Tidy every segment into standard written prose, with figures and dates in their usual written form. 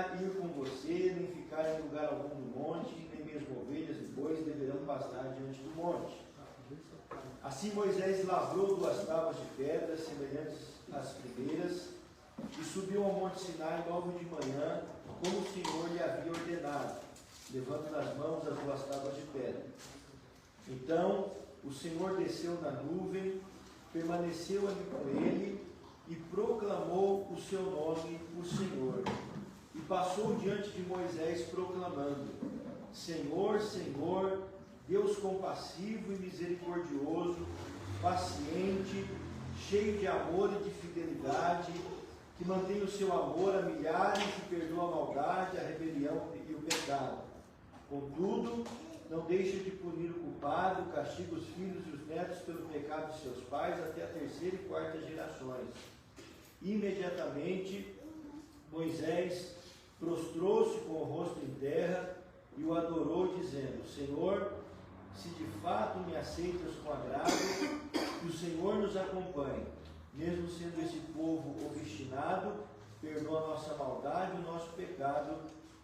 poderá ir com você, nem ficar em lugar algum do monte, nem mesmo ovelhas e bois deverão pastar diante do monte. Assim Moisés lavrou 2 tábuas de pedra, semelhantes às primeiras, e subiu ao monte Sinai logo de manhã, como o Senhor lhe havia ordenado, levando nas mãos as 2 tábuas de pedra. Então o Senhor desceu na nuvem, permaneceu ali com ele, e proclamou o seu nome, o Senhor. E passou diante de Moisés proclamando: Senhor, Senhor, Deus compassivo e misericordioso, paciente, cheio de amor e de fidelidade, que mantém o seu amor a milhares e perdoa a maldade, a rebelião e o pecado. Contudo, não deixa de punir o culpado, castiga os filhos e os netos pelo pecado de seus pais até a 3ª e 4ª gerações. Imediatamente, Moisés prostrou-se com o rosto em terra e o adorou, dizendo: Senhor, se de fato me aceitas com agrado, que o Senhor nos acompanhe, mesmo sendo esse povo obstinado, perdoa a nossa maldade, o nosso pecado,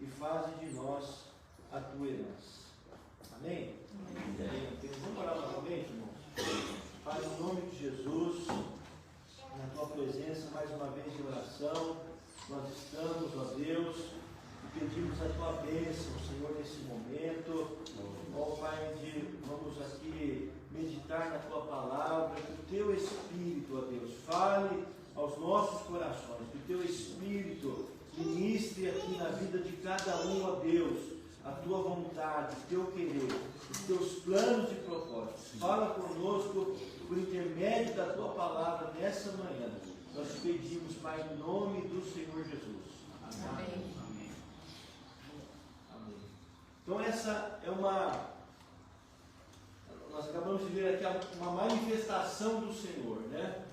e faze de nós a tua herança. Amém? Amém. Vamos orar novamente, irmãos? Pai, em nome de Jesus, na tua presença, mais uma vez em oração, nós estamos, ó Deus, e pedimos a tua bênção, Senhor, nesse momento. Ó Pai, vamos aqui meditar na tua palavra, que o teu Espírito, ó Deus, fale aos nossos corações, que o teu Espírito ministre aqui na vida de cada um, ó Deus, a tua vontade, o teu querer, os teus planos e propósitos. Fala conosco por intermédio da tua palavra nessa manhã. Nós te pedimos, Pai, em nome do Senhor Jesus. Amém. Amém. Amém. Então essa é nós acabamos de ver aqui uma manifestação do Senhor, né?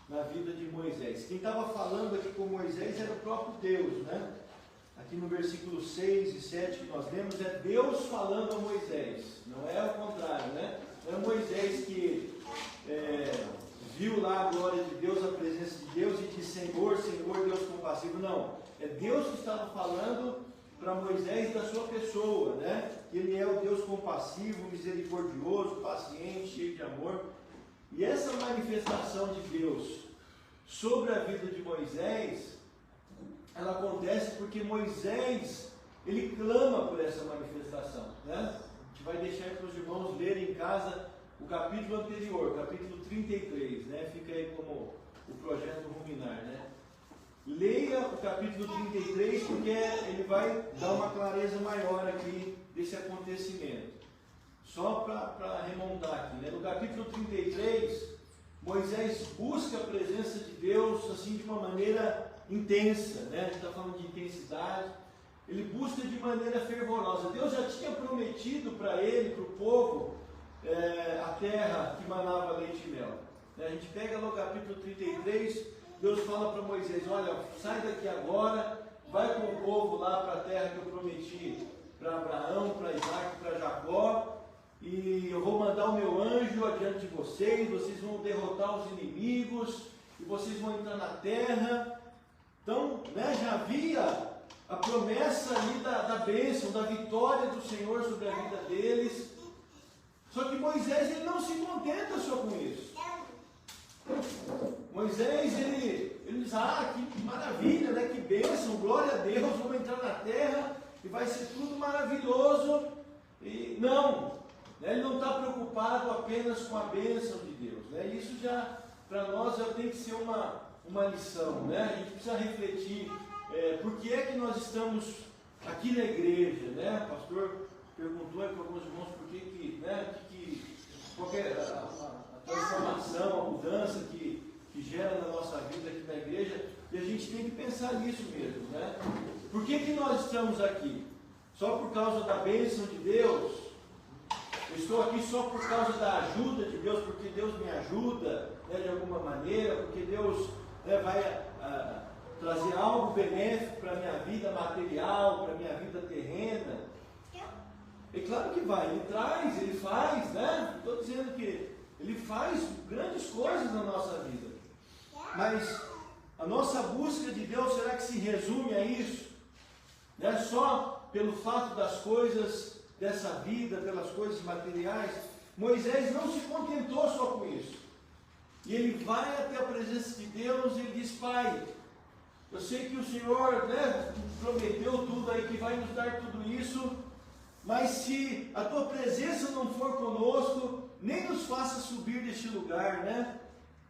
Na vida de Moisés. Quem estava falando aqui com Moisés era o próprio Deus, né? Aqui no versículo 6 e 7 que nós lemos, é Deus falando a Moisés, não é ao contrário, né? Não é Moisés que viu lá a glória de Deus, a presença de Deus e disse: Senhor, Senhor, Deus compassivo. Não, é Deus que estava falando para Moisés da sua pessoa, né? Ele é o Deus compassivo, misericordioso, paciente, cheio de amor. E essa manifestação de Deus sobre a vida de Moisés, ela acontece porque Moisés, ele clama por essa manifestação, né? A gente vai deixar para os irmãos lerem em casa o capítulo anterior, capítulo 33, né? Fica aí como o projeto ruminar, né? Leia o capítulo 33 porque ele vai dar uma clareza maior aqui desse acontecimento. Só para remontar aqui, né? No capítulo 33, Moisés busca a presença de Deus assim de uma maneira intensa, né? A gente está falando de intensidade. Ele busca de maneira fervorosa. Deus já tinha prometido para ele, para o povo, a terra que manava leite e mel. A gente pega no capítulo 33, Deus fala para Moisés: olha, sai daqui agora, vai com o povo lá para a terra que eu prometi para Abraão, para Isaac, para Jacó, e eu vou mandar o meu anjo adiante de vocês, vocês vão derrotar os inimigos, e vocês vão entrar na terra. Então, né, já havia a promessa ali da bênção, da vitória do Senhor sobre a vida deles. Só que Moisés, ele não se contenta só com isso. Moisés, ele diz: que maravilha, né? Que bênção, glória a Deus, vamos entrar na terra e vai ser tudo maravilhoso. E não, né? Ele não está preocupado apenas com a bênção de Deus, né? Isso já, para nós, já tem que ser uma lição, né? A gente precisa refletir, por que é que nós estamos aqui na igreja, né? O pastor perguntou aí para alguns irmãos por que, né? Qual é a transformação, a mudança que gera na nossa vida aqui na igreja, e a gente tem que pensar nisso mesmo, né? Por que nós estamos aqui? Só por causa da bênção de Deus? Eu estou aqui só por causa da ajuda de Deus, porque Deus me ajuda, né, de alguma maneira, porque Deus, né, vai trazer algo benéfico para a minha vida material, para a minha vida terrena? É claro que vai, Ele traz, Ele faz, né? Estou dizendo que Ele faz grandes coisas na nossa vida. Mas a nossa busca de Deus, será que se resume a isso? né? Só pelo fato das coisas dessa vida, pelas coisas materiais. Moisés não se contentou só com isso. E ele vai até a presença de Deus e ele diz: Pai, eu sei que o Senhor, né, prometeu tudo aí, que vai nos dar tudo isso, mas se a tua presença não for conosco, nem nos faça subir deste lugar, né?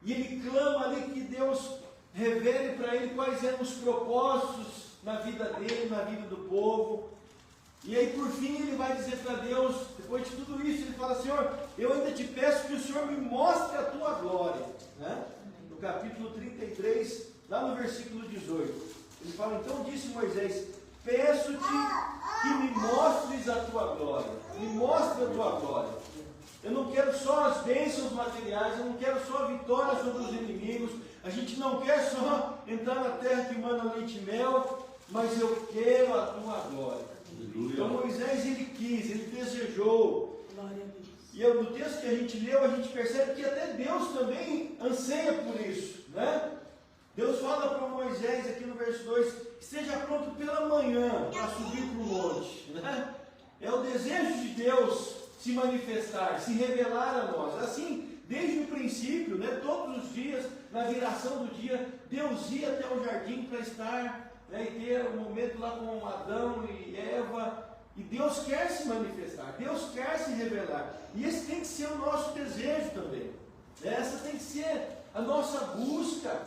E ele clama ali que Deus revele para ele quais eram os propósitos na vida dele, na vida do povo. E aí por fim ele vai dizer para Deus, depois de tudo isso, ele fala: Senhor, eu ainda te peço que o Senhor me mostre a tua glória, né? No capítulo 33, lá no versículo 18, ele fala: então disse Moisés: peço-te que me mostres a tua glória, me mostre a tua glória. Eu não quero só as bênçãos materiais, eu não quero só a vitória sobre os inimigos, a gente não quer só entrar na terra que manda leite e mel, mas eu quero a tua glória. Então Moisés, ele quis, ele desejou. E no texto que a gente leu, a gente percebe que até Deus também anseia por isso, né? Deus fala para Moisés aqui no verso 2: esteja pronto pela manhã para subir para o monte, né? É o desejo de Deus se manifestar, se revelar a nós. Assim, desde o princípio, né, todos os dias, na viração do dia, Deus ia até o jardim para estar, né, e ter um momento lá com Adão e Eva. E Deus quer se manifestar, Deus quer se revelar. E esse tem que ser o nosso desejo também. Essa tem que ser a nossa busca.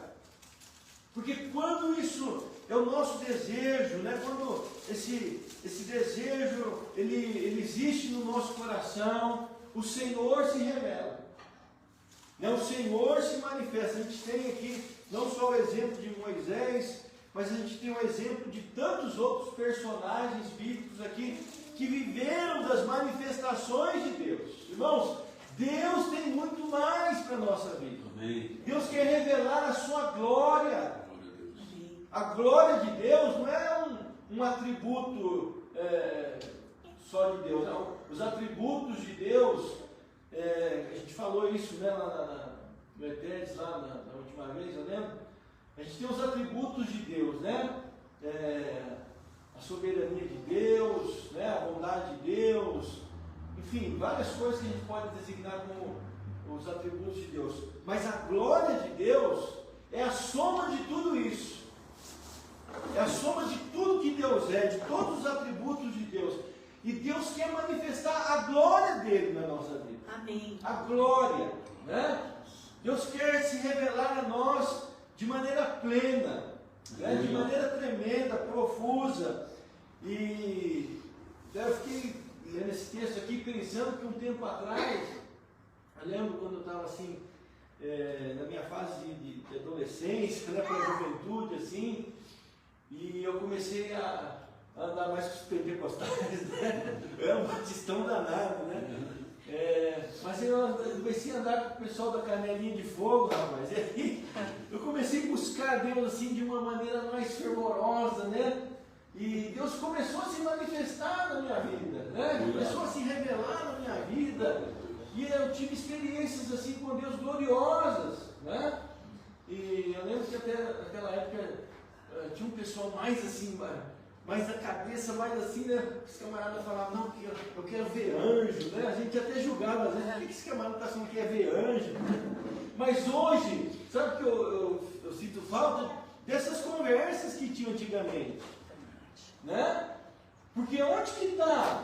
Porque quando isso é o nosso desejo, né? Quando esse desejo ele existe no nosso coração, o Senhor se revela, né? O Senhor se manifesta. A gente tem aqui não só o exemplo de Moisés, mas a gente tem o exemplo de tantos outros personagens bíblicos aqui que viveram das manifestações de Deus. Irmãos, Deus tem muito mais para a nossa vida. Amém. Deus quer revelar a sua glória. A glória de Deus não é um atributo só de Deus, não. Os atributos de Deus, a gente falou isso, né, no ETEDS, lá na última vez, eu lembro. A gente tem os atributos de Deus, né? A soberania de Deus, né? A bondade de Deus, enfim, várias coisas que a gente pode designar como os atributos de Deus. Mas a glória de Deus é a soma de tudo isso. É a soma de tudo que Deus é, de todos os atributos de Deus. E Deus quer manifestar a glória dele na nossa vida. Amém. A glória, né? Deus quer se revelar a nós de maneira plena, né? De maneira tremenda, profusa. E eu fiquei lendo esse texto aqui pensando que um tempo atrás, eu lembro quando eu estava assim, na minha fase de adolescência, né, para a juventude, assim, e eu comecei a andar mais com os pentecostais, né? Eu era um batistão danado, né? Mas eu comecei a andar com o pessoal da canelinha de fogo, rapaz. E aí eu comecei a buscar Deus assim de uma maneira mais fervorosa, né? E Deus começou a se manifestar na minha vida, né? Começou a se revelar na minha vida. E eu tive experiências assim com Deus gloriosas, né? E eu lembro que até naquela época tinha um pessoal mais assim, mais da cabeça, mais assim, né? Os camaradas falavam: não, eu quero ver anjo, né? A gente até julgava, né? Por que esse camarada está falando que quer ver anjo? Mas hoje, sabe que eu sinto falta dessas conversas que tinham antigamente, né? Porque onde que está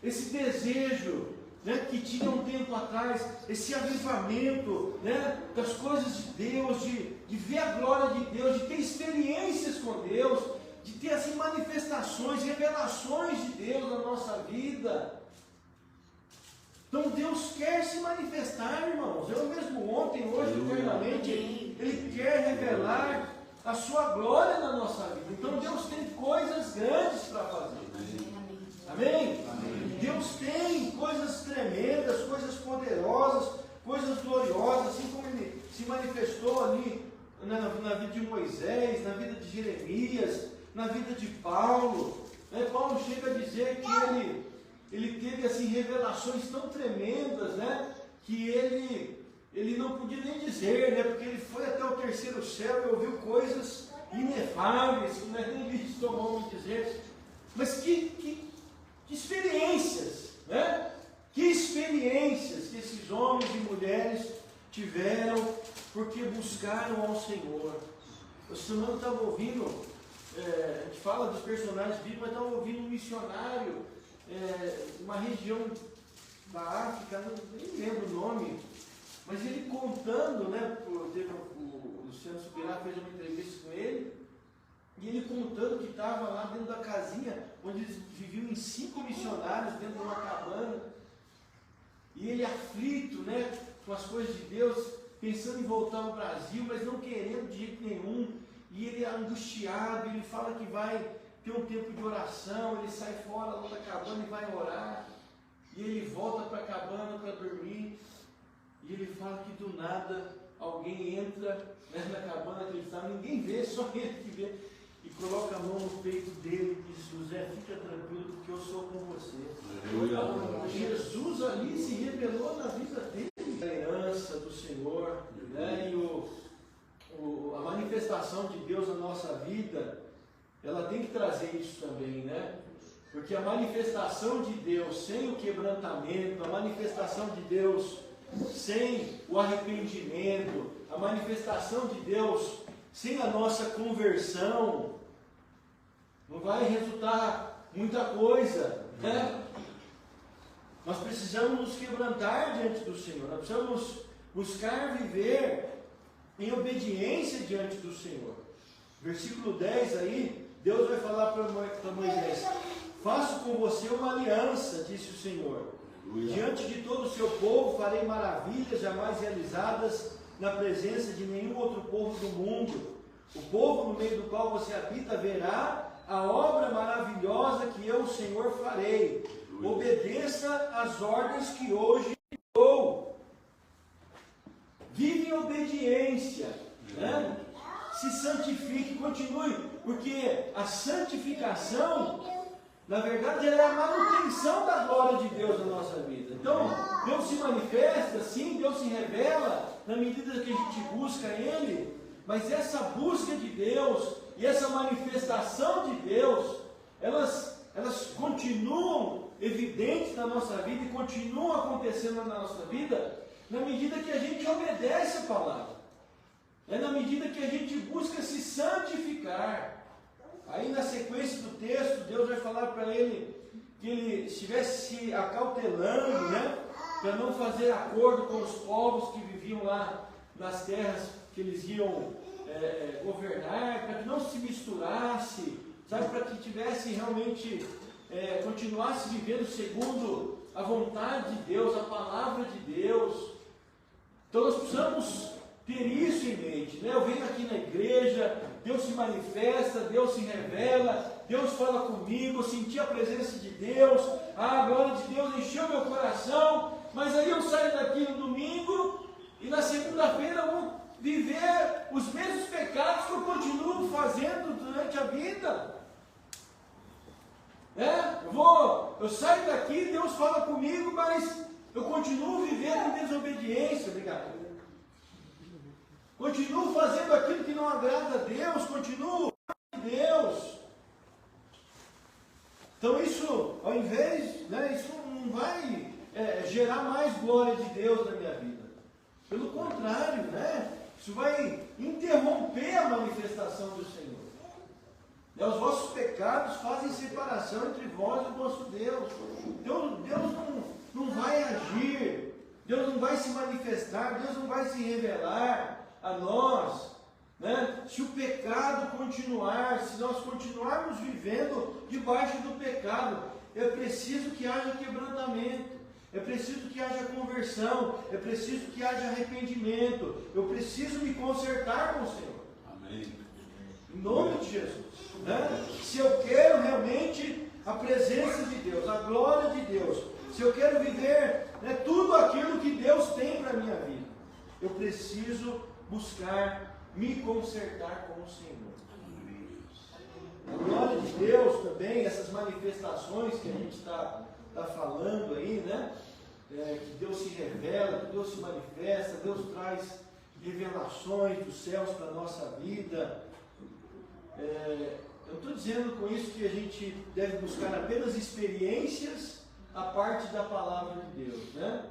esse desejo, né, que tinha um tempo atrás, esse avivamento, né, das coisas de Deus, de ver a glória de Deus, de ter experiências com Deus, de ter assim manifestações, revelações de Deus na nossa vida? Então Deus quer se manifestar, irmãos. Eu mesmo ontem, hoje, eternamente, Ele quer revelar a sua glória na nossa vida. Então Deus tem coisas grandes para fazer. Amém? Amém? Deus tem coisas tremendas, coisas poderosas, coisas gloriosas, assim como Ele se manifestou ali na vida de Moisés, na vida de Jeremias, na vida de Paulo. Paulo chega a dizer que ele teve assim revelações tão tremendas, né, que ele não podia nem dizer, né, porque ele foi até o terceiro céu e ouviu coisas inefáveis, que não é nem lícito ao homem dizer, mas que experiências, né? Que experiências que esses homens e mulheres tiveram porque buscaram ao Senhor. O semana estava ouvindo, a gente fala dos personagens bíblicos, mas estava ouvindo um missionário, uma região da África, nem lembro o nome, mas ele contando, né, o Luciano Subirá fez uma entrevista com ele, e ele contando que estava lá dentro da casinha, onde eles viviam em 5 missionários dentro de uma cabana, e ele aflito, né, com as coisas de Deus, pensando em voltar ao Brasil, mas não querendo de jeito nenhum, e ele é angustiado, ele fala que vai ter um tempo de oração, ele sai fora lá da cabana e vai orar, e ele volta para a cabana para dormir, e ele fala que do nada alguém entra, né, na cabana que ele estava, ninguém vê, só ele que vê, e coloca a mão no peito dele e diz: José, fica tranquilo porque eu sou com você. Jesus ali se revelou na vida dele, a herança do Senhor, né? E a manifestação de Deus na nossa vida, ela tem que trazer isso também, né? Porque a manifestação de Deus sem o quebrantamento, a manifestação de Deus sem o arrependimento, a manifestação de Deus sem a nossa conversão, não vai resultar muita coisa, né? Nós precisamos nos quebrantar diante do Senhor, nós precisamos buscar viver em obediência diante do Senhor. Versículo 10 aí, Deus vai falar para Moisés: faço com você uma aliança, disse o Senhor. Diante de todo o seu povo farei maravilhas jamais realizadas na presença de nenhum outro povo do mundo. O povo no meio do qual você habita verá a obra maravilhosa que eu, o Senhor, farei. Obedeça às ordens que hoje dou. Vive em obediência, né? Se santifique, continue, porque a santificação, na verdade, ela é a manutenção da glória de Deus na nossa vida. Então, Deus se manifesta, sim, Deus se revela na medida que a gente busca Ele, mas essa busca de Deus e essa manifestação de Deus, elas continuam evidentes na nossa vida e continuam acontecendo na nossa vida na medida que a gente obedece a palavra. É na medida que a gente busca se santificar. Aí na sequência do texto, Deus vai falar para ele que ele estivesse se acautelando, né, para não fazer acordo com os povos que viviam lá nas terras que eles iam governar, para que não se misturasse, sabe, para que tivesse realmente, continuasse vivendo segundo a vontade de Deus, a palavra de Deus. Então nós precisamos ter isso em mente, né? Eu venho aqui na igreja, Deus se manifesta, Deus se revela, Deus fala comigo, eu senti a presença de Deus, a glória de Deus encheu meu coração, mas aí eu saio daqui no domingo e na segunda-feira eu vou viver os mesmos pecados que eu continuo fazendo durante a vida. Eu saio daqui, Deus fala comigo, mas eu continuo vivendo em desobediência. Obrigado. Continuo fazendo aquilo que não agrada a Deus, continuo em Deus. Então isso, ao invés, né, isso não vai gerar mais glória de Deus na minha vida. Pelo contrário, né, isso vai interromper a manifestação do Senhor. Os vossos pecados fazem separação entre vós e o vosso Deus. Então Deus não vai agir, Deus não vai se manifestar, Deus não vai se revelar a nós, né? Se o pecado continuar, se nós continuarmos vivendo debaixo do pecado, é preciso que haja quebrantamento, é preciso que haja conversão, é preciso que haja arrependimento, eu preciso me consertar com o Senhor. Amém. Em nome de Jesus, né? Se eu quero realmente a presença de Deus, a glória de Deus, se eu quero viver, né, tudo aquilo que Deus tem para a minha vida, eu preciso buscar me consertar com o Senhor. A glória de Deus também, essas manifestações que a gente está falando aí, né? Que Deus se revela, que Deus se manifesta, Deus traz revelações dos céus para a nossa vida. Eu estou dizendo com isso que a gente deve buscar apenas experiências a parte da palavra de Deus, né?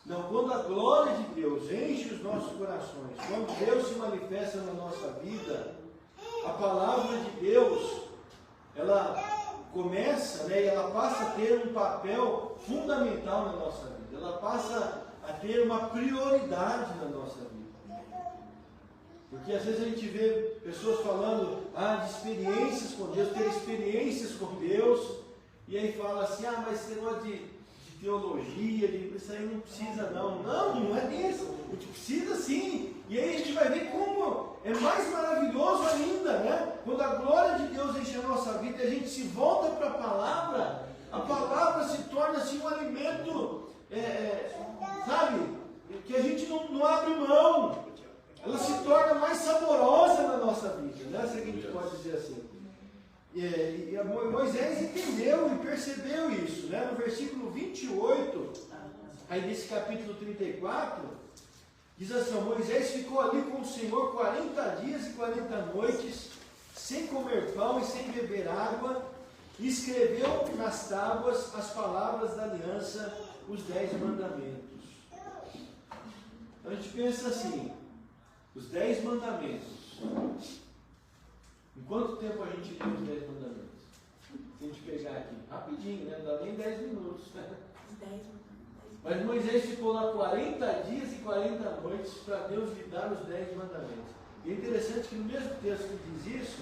Não, quando a glória de Deus enche os nossos corações, quando Deus se manifesta na nossa vida, a palavra de Deus, ela começa, né, e ela passa a ter um papel fundamental na nossa vida, ela passa a ter uma prioridade na nossa vida. Porque às vezes a gente vê pessoas falando de experiências com Deus, ter experiências com Deus, e aí fala assim, mas esse negócio de teologia, isso aí não precisa não. Não é disso. A gente precisa sim. E aí a gente vai ver como é mais maravilhoso ainda, né? Quando a glória de Deus enche a nossa vida e a gente se volta para a palavra se torna assim um alimento, sabe? Que a gente não abre mão. Ela se torna mais saborosa na nossa vida, né? Se a gente pode dizer assim. E Moisés entendeu e percebeu isso, né? No versículo 28, aí desse capítulo 34, diz assim: Moisés ficou ali com o Senhor 40 dias e 40 noites, sem comer pão e sem beber água, e escreveu nas tábuas as palavras da aliança, os 10 mandamentos. Então a gente pensa assim, os 10 mandamentos. Em quanto tempo a gente lê os 10 mandamentos? Se a gente pegar aqui, rapidinho, né? Não dá nem 10 minutos. Né? Mas Moisés ficou lá 40 dias e 40 noites para Deus lhe dar os 10 mandamentos. E é interessante que no mesmo texto que diz isso,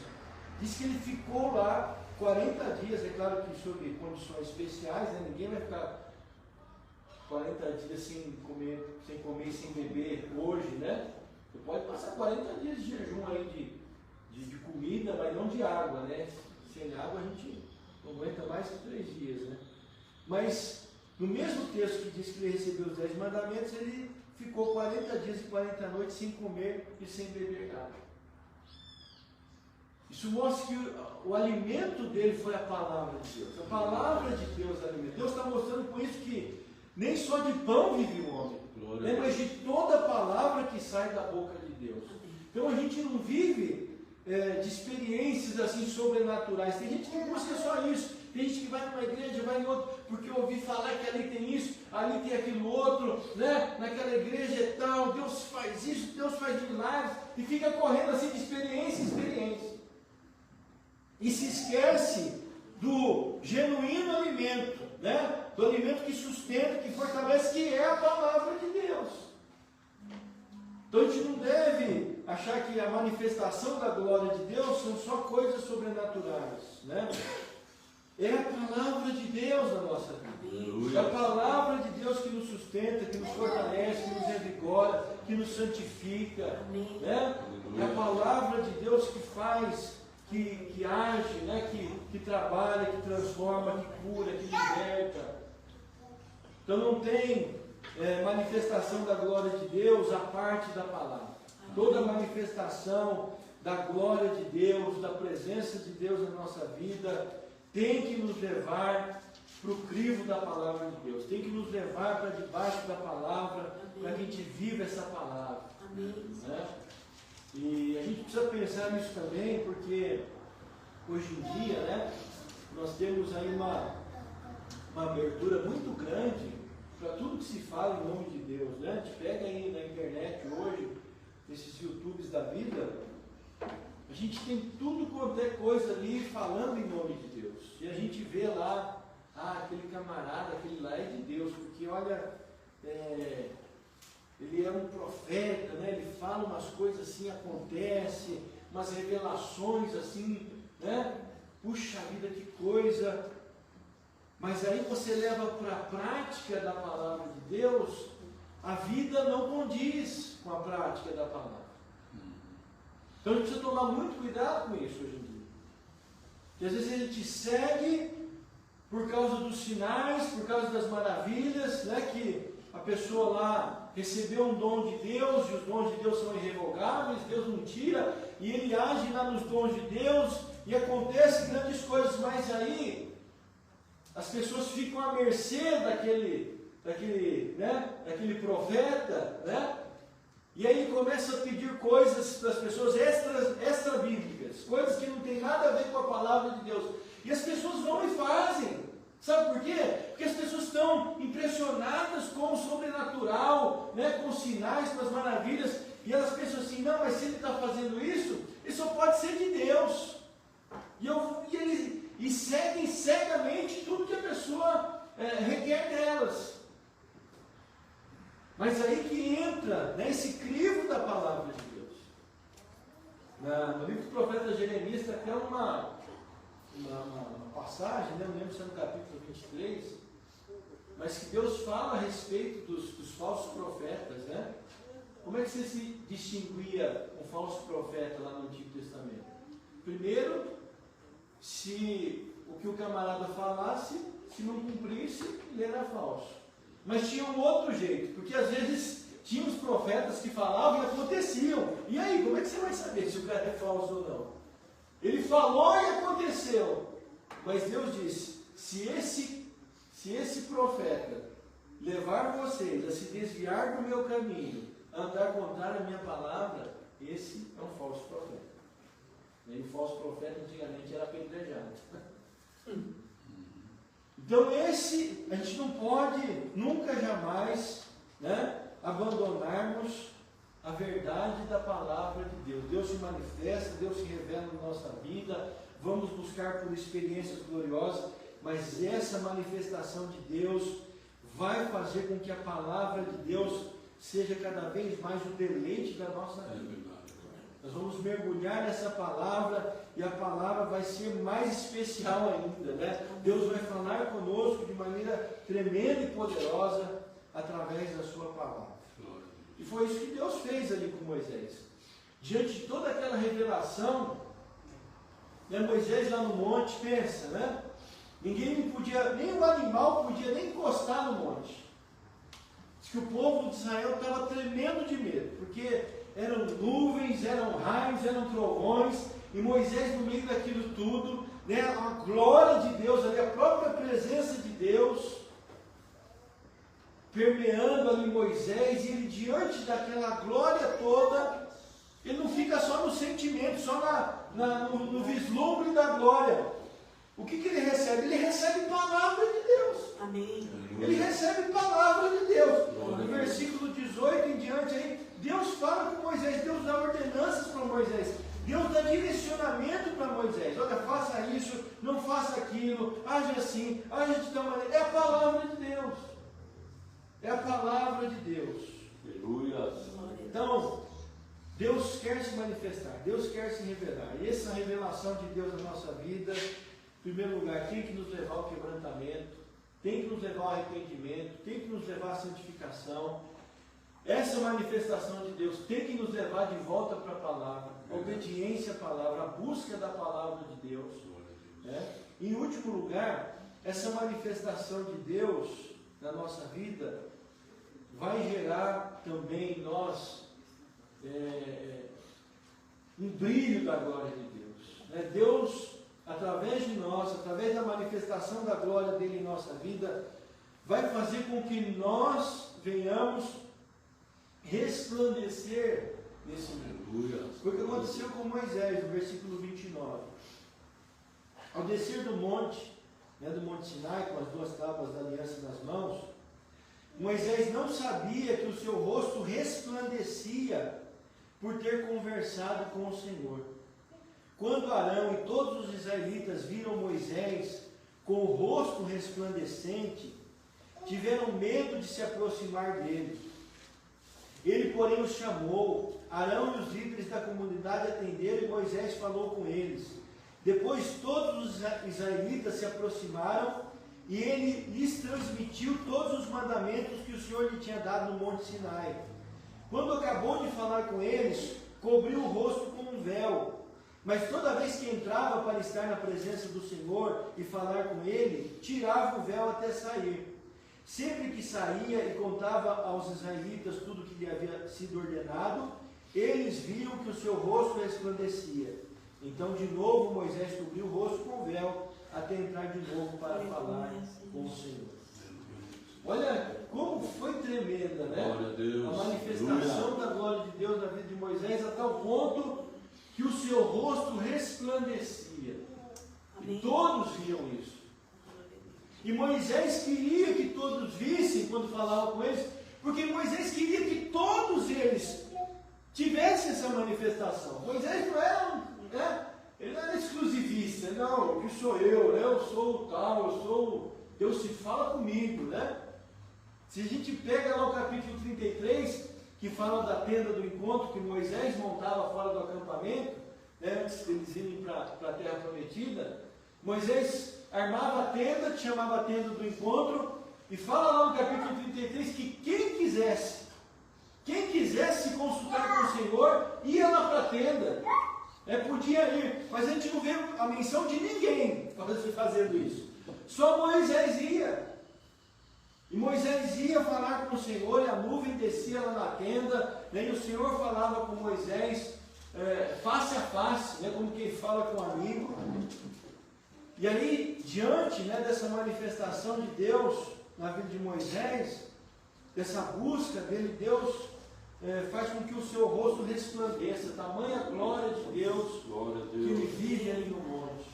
diz que ele ficou lá 40 dias, é claro que sob condições especiais, né? Ninguém vai ficar 40 dias sem comer e sem beber hoje, né? Você pode passar 40 dias de jejum aí de comida, mas não de água, né? Sem água a gente não aguenta mais que 3 dias, né? Mas no mesmo texto que diz que ele recebeu os 10 mandamentos, ele ficou 40 dias e 40 noites sem comer e sem beber nada. Isso mostra que o alimento dele foi a palavra de Deus. A palavra de Deus alimenta. Deus está mostrando com isso que nem só de pão vive o homem, mas de toda a palavra que sai da boca de Deus. Então a gente não vive de experiências assim sobrenaturais. Tem gente que busca só isso. Tem gente que vai numa igreja, vai em outra, porque eu ouvi falar que ali tem isso, ali tem aquilo outro, né? Naquela igreja é tal, Deus faz isso, Deus faz milagres, e fica correndo assim de experiência em experiência. E se esquece do genuíno alimento, né? Do alimento que sustenta, que fortalece, que é a palavra de Deus. Então a gente não deve achar que a manifestação da glória de Deus são só coisas sobrenaturais, né? É a palavra de Deus na nossa vida. É a palavra de Deus que nos sustenta, que nos fortalece, que nos revigora, que nos santifica. Né? É a palavra de Deus que faz, que age, né? que trabalha, que transforma, que cura, que liberta. Então não tem manifestação da glória de Deus a parte da palavra. Toda manifestação da glória de Deus, da presença de Deus na nossa vida, tem que nos levar para o crivo da palavra de Deus, tem que nos levar para debaixo da palavra, para que a gente viva essa palavra. Né? E a gente precisa pensar nisso também, porque hoje em dia, né, nós temos aí uma abertura muito grande para tudo que se fala em nome de Deus. Né? A gente pega aí na internet hoje, esses YouTubes da vida, a gente tem tudo quanto é coisa ali falando em nome de Deus. E a gente vê lá, aquele camarada, aquele lá é de Deus, porque olha, ele é um profeta, né? Ele fala umas coisas assim, acontece, umas revelações assim, né? Puxa vida, que coisa! Mas aí você leva para a prática da palavra de Deus, a vida não condiz com a prática da palavra. Então a gente precisa tomar muito cuidado com isso hoje em dia. Porque às vezes a gente segue por causa dos sinais, por causa das maravilhas, né, que a pessoa lá recebeu um dom de Deus, e os dons de Deus são irrevogáveis, Deus não tira, e ele age lá nos dons de Deus, e acontecem grandes coisas, mas aí as pessoas ficam à mercê daquele profeta, né? E aí ele começa a pedir coisas para as pessoas extra bíblicas. mentira, coisas que não tem nada a ver com a palavra de Deus. E as pessoas vão e fazem. Sabe por quê? Porque as pessoas estão impressionadas com o sobrenatural, né, com os sinais, com as maravilhas, e elas pensam assim, não, mas se ele está fazendo isso, isso só pode ser de Deus. E seguem cegamente tudo que a pessoa requer delas. Mas aí que entra, né, esse crivo da palavra de Deus. No livro do profeta Jeremias tem até uma passagem, né, não lembro se é no capítulo 23, mas que Deus fala a respeito dos falsos profetas, né? Como é que você se distinguia um falso profeta lá no Antigo Testamento? Primeiro, se o que o camarada falasse, se não cumprisse, ele era falso. Mas tinha um outro jeito, porque às vezes tinha os profetas que falavam e aconteciam. E aí, como é que você vai saber se o cara é falso ou não? Ele falou e aconteceu. Mas Deus disse, se esse profeta levar vocês a se desviar do meu caminho, andar contrário à minha palavra, esse é um falso profeta. E o falso profeta antigamente era apedrejado. Então a gente não pode nunca jamais, né, abandonarmos a verdade da palavra de Deus. Deus se manifesta, Deus se revela na nossa vida, vamos buscar por experiências gloriosas, mas essa manifestação de Deus vai fazer com que a palavra de Deus seja cada vez mais o deleite da nossa vida. Nós vamos mergulhar nessa palavra e a palavra vai ser mais especial ainda, né? Deus vai falar conosco de maneira tremenda e poderosa através da sua palavra. E foi isso que Deus fez ali com Moisés. Diante de toda aquela revelação, né, Moisés lá no monte, pensa, né? Ninguém podia, nem o animal podia nem encostar no monte. Diz que o povo de Israel estava tremendo de medo, porque eram nuvens, eram raios, eram trovões, e Moisés no meio daquilo tudo, né, a glória de Deus ali, a própria presença de Deus, permeando ali Moisés, e ele diante daquela glória toda, ele não fica só no sentimento, só no vislumbre da glória. O que ele recebe? Ele recebe palavra de Deus. Amém. Ele recebe palavra de Deus. No versículo 18 em diante aí, Deus fala com Moisés, Deus dá ordenanças para Moisés, Deus dá direcionamento para Moisés. Olha, faça isso, não faça aquilo, age assim, age de tal maneira. É a palavra de Deus. É a palavra de Deus. Aleluia. Então, Deus quer se manifestar, Deus quer se revelar. E essa revelação de Deus na nossa vida, em primeiro lugar, tem que nos levar ao quebrantamento, tem que nos levar ao arrependimento, tem que nos levar à santificação. Essa manifestação de Deus tem que nos levar de volta para a palavra, a obediência à palavra, a busca da palavra de Deus. Né? Em último lugar, essa manifestação de Deus na nossa vida vai gerar também em nós um brilho da glória de Deus. Né? Deus, através de nós, através da manifestação da glória dele em nossa vida, vai fazer com que nós venhamos resplandecer nesse mundo. Foi o que aconteceu com Moisés, no versículo 29. Ao descer do monte, né, do Monte Sinai, com as duas tábuas da aliança nas mãos, Moisés não sabia que o seu rosto resplandecia por ter conversado com o Senhor. Quando Arão e todos os israelitas viram Moisés com o rosto resplandecente, tiveram medo de se aproximar dele. Ele, porém, os chamou. Arão e os líderes da comunidade atenderam e Moisés falou com eles. Depois todos os israelitas se aproximaram e ele lhes transmitiu todos os mandamentos que o Senhor lhe tinha dado no Monte Sinai. Quando acabou de falar com eles, cobriu o rosto com um véu. Mas toda vez que entrava para estar na presença do Senhor e falar com ele, tirava o véu até sair. Sempre que saía e contava aos israelitas tudo que lhe havia sido ordenado, eles viam que o seu rosto resplandecia. Então, de novo, Moisés cobriu o rosto com o véu, até entrar de novo para falar com o Senhor. Olha como foi tremenda, né? Glória a Deus. A manifestação da glória de Deus na vida de Moisés, a tal ponto que que o seu rosto resplandecia. E todos viam isso. E Moisés queria que todos vissem quando falava com eles, porque Moisés queria que todos eles tivessem essa manifestação. Moisés não era, ele não era exclusivista, não, o que sou eu, né? Eu sou o tal, eu sou, Deus se fala comigo, né? Se a gente pega lá o capítulo 33, que fala da tenda do encontro que Moisés montava fora do acampamento, né, antes de eles irem para a terra prometida, Moisés armava a tenda, chamava a tenda do encontro, e fala lá no capítulo 33 que quem quisesse se consultar com o Senhor, ia lá para a tenda, podia ir, mas a gente não vê a menção de ninguém fazendo isso, só Moisés ia. E Moisés ia falar com o Senhor, e a nuvem descia lá na tenda, né, e o Senhor falava com Moisés face a face, né, como quem fala com um amigo. E aí, diante, né, dessa manifestação de Deus na vida de Moisés, dessa busca dele, Deus faz com que o seu rosto resplandeça, tamanha glória de Deus, que ele vive ali no monte.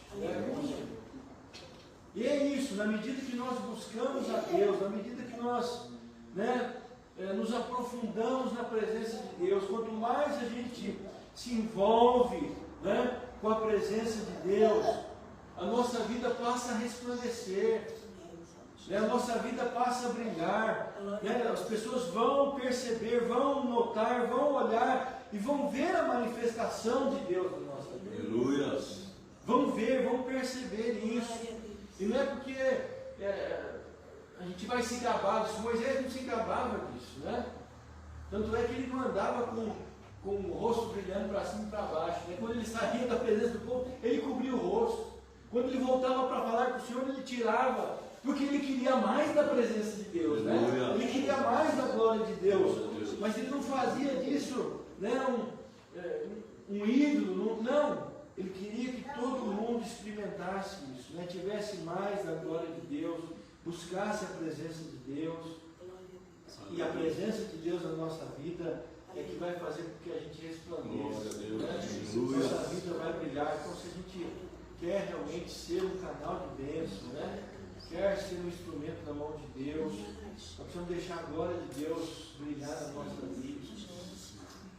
E é isso, na medida que nós buscamos a Deus, na medida que nós nos aprofundamos na presença de Deus, quanto mais a gente se envolve com a presença de Deus, a nossa vida passa a resplandecer, a nossa vida passa a brilhar, as pessoas vão perceber, vão notar, vão olhar e vão ver a manifestação de Deus na nossa vida. Aleluia. Vão ver, vão perceber isso. E não é porque a gente vai se gabar disso. Moisés não se gabava disso, né? Tanto é que ele não andava com o rosto brilhando para cima e para baixo, né? Quando ele saía da presença do povo, ele cobria o rosto. Quando ele voltava para falar com o Senhor, ele tirava, porque ele queria mais da presença de Deus, né? Ele queria mais da glória de Deus, mas ele não fazia disso, né, um ídolo, não. Ele queria que todo mundo experimentasse isso, né? Tivesse mais da glória de Deus, buscasse a presença de Deus. E a presença de Deus na nossa vida é que vai fazer com que a gente resplandeça. Né? Nossa vida vai brilhar. Então, se a gente quer realmente ser um canal de bênção, né? Quer ser um instrumento na mão de Deus, nós precisamos deixar a glória de Deus brilhar na nossa vida.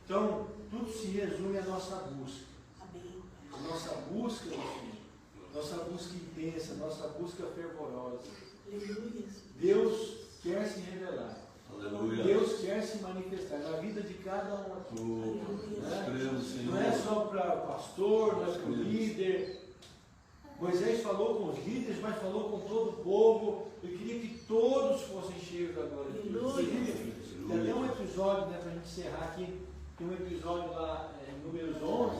Então, tudo se resume à nossa busca. A nossa busca do Senhor, nossa busca intensa, nossa busca fervorosa. Deus quer se revelar. Aleluia. Deus quer se manifestar na vida de cada um aqui. Né? Não é só para o pastor, não é para o líder. Moisés falou com os líderes, mas falou com todo o povo. Eu queria que todos fossem cheios da glória de Deus. Tem até um episódio, né, para a gente encerrar aqui. Tem um episódio lá em Números 11,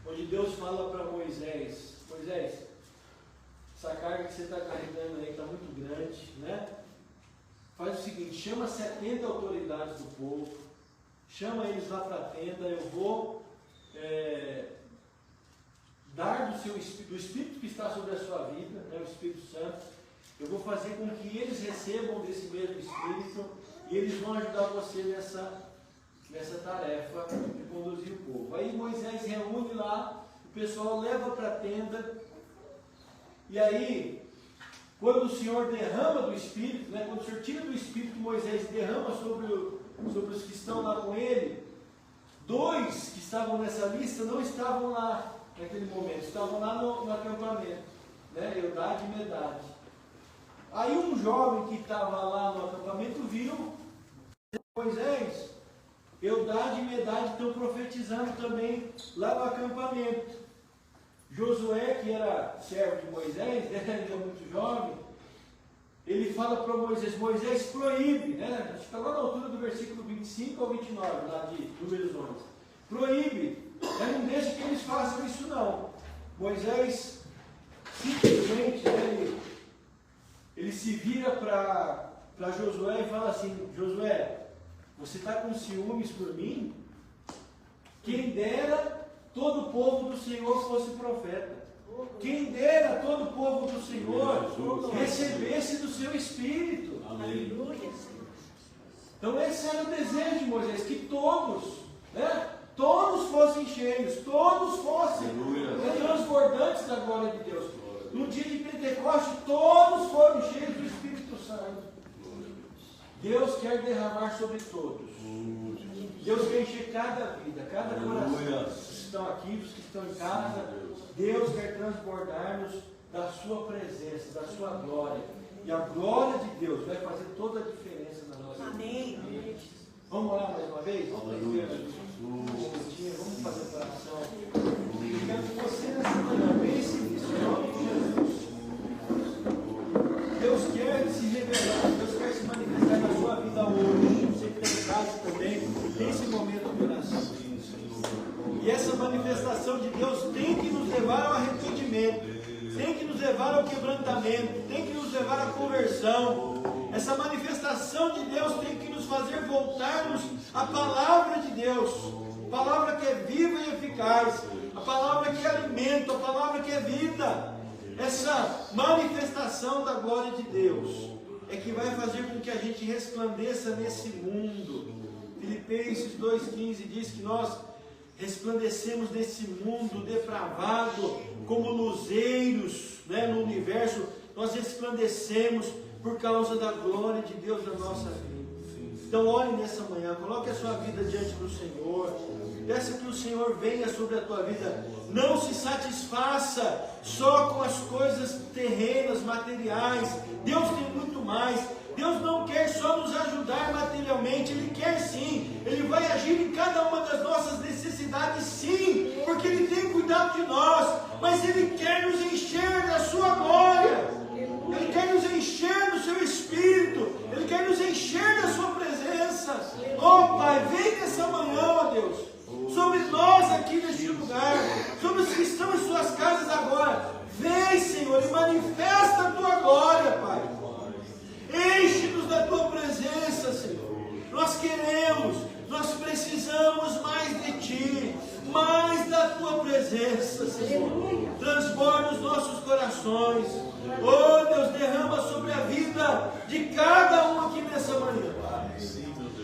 onde Deus fala para Moisés: Moisés, essa carga que você está carregando aí está muito grande, né? Faz o seguinte, chama 70 autoridades do povo, chama eles lá para a tenda, eu vou dar do Espírito que está sobre a sua vida, né, o Espírito Santo, eu vou fazer com que eles recebam desse mesmo Espírito e eles vão ajudar você nessa tarefa de conduzir o povo. Aí Moisés reúne lá, o pessoal leva para a tenda, e aí, quando o Senhor derrama do Espírito, né, quando o Senhor tira do Espírito que Moisés derrama sobre os que estão lá com ele, 2 que estavam nessa lista não estavam lá naquele momento, estavam lá no acampamento, né, Eldad e Medad. Aí um jovem que estava lá no acampamento viu Moisés, Eldad e Medad estão profetizando também lá no acampamento. Josué, que era servo de Moisés, ele era muito jovem, ele fala para Moisés: Moisés proíbe, né? Acho que está lá na altura do versículo 25 ao 29, lá de Números 11. Proíbe, não deixa que eles façam isso não. Moisés simplesmente, né, ele se vira para Josué e fala assim: Josué, você está com ciúmes por mim? Quem dera todo o povo do Senhor fosse profeta. Quem dera todo o povo do Senhor recebesse do seu Espírito. Amém. Então esse era o desejo de Moisés, que todos, né, todos fossem cheios, todos fossem transbordantes da glória de Deus. No dia de Pentecostes, todos foram cheios do Espírito Santo. Deus quer derramar sobre todos. Deus quer encher cada vida, cada coração. Os que estão aqui, os que estão em casa. Deus quer transbordar-nos da sua presença, da sua glória. E a glória de Deus vai fazer toda a diferença na nossa vida. Amém. Vamos orar mais uma vez? Vamos fazer a oração. Obrigado por você nessa manhã. Pense nisso, em nome de Jesus. Deus quer se revelar, Deus quer se manifestar na sua vida hoje. Você que está em casa também, nesse momento de oração. E essa manifestação de Deus tem que nos levar ao arrependimento. Tem que nos levar ao quebrantamento, tem que nos levar à conversão. Essa manifestação de Deus tem que nos fazer voltarmos à palavra de Deus, a palavra que é viva e eficaz, a palavra que é alimento, a palavra que é vida. Essa manifestação da glória de Deus é que vai fazer com que a gente resplandeça nesse mundo. Filipenses 2,15 diz que nós resplandecemos nesse mundo depravado como luzeiros, né, no universo. Nós resplandecemos por causa da glória de Deus na nossa vida. Então ore nessa manhã, coloque a sua vida diante do Senhor, peça que o Senhor venha sobre a tua vida. Não se satisfaça só com as coisas terrenas, materiais. Deus tem muito mais. Deus não quer só nos ajudar materialmente, Ele quer sim, Ele vai agir em cada uma das nossas necessidades sim, porque Ele tem cuidado de nós, mas Ele quer nos encher da sua glória, Ele quer nos encher do seu Espírito, Ele quer nos encher da sua presença. Oh Pai, vem nessa manhã, ó Deus, sobre nós aqui neste lugar, sobre os que estão em suas casas agora. Vem, Senhor, e manifesta a tua glória, Pai. Enche-nos da tua presença, Senhor. Nós queremos, nós precisamos mais de ti, mais da tua presença, Senhor. Transborda os nossos corações. Oh Deus, derrama sobre a vida de cada um aqui nessa manhã.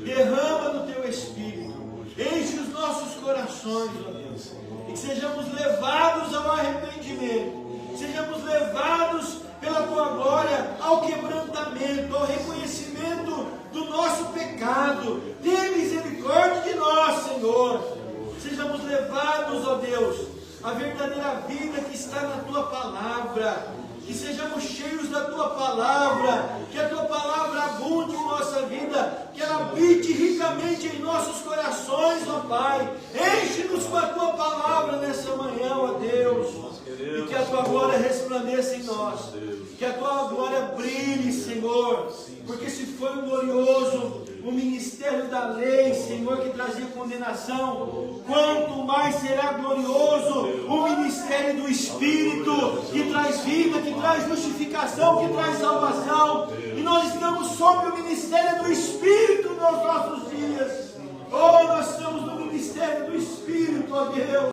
Derrama no teu Espírito. Enche os nossos corações, ó Deus. E que sejamos levados ao arrependimento. Sejamos levados pela tua glória ao quebrantamento, ao reconhecimento do nosso pecado. Tenha misericórdia de nós, Senhor. Sejamos levados, ó Deus, à verdadeira vida que está na tua palavra. Que sejamos cheios da tua palavra, que a tua palavra abunde em nossa vida, que ela habite ricamente em nossos corações, ó Pai. Enche-nos com a tua palavra nessa manhã, ó Deus, e que a tua glória resplandeça em nós, que a tua glória brilhe, Senhor, porque se foi glorioso o ministério da lei, Senhor, que trazia condenação, quanto mais será glorioso o ministério do Espírito, que traz vida, que traz justificação, que traz salvação. E nós estamos sob o ministério do Espírito nos nossos dias. Oh, nós estamos no ministério do Espírito, ó Deus.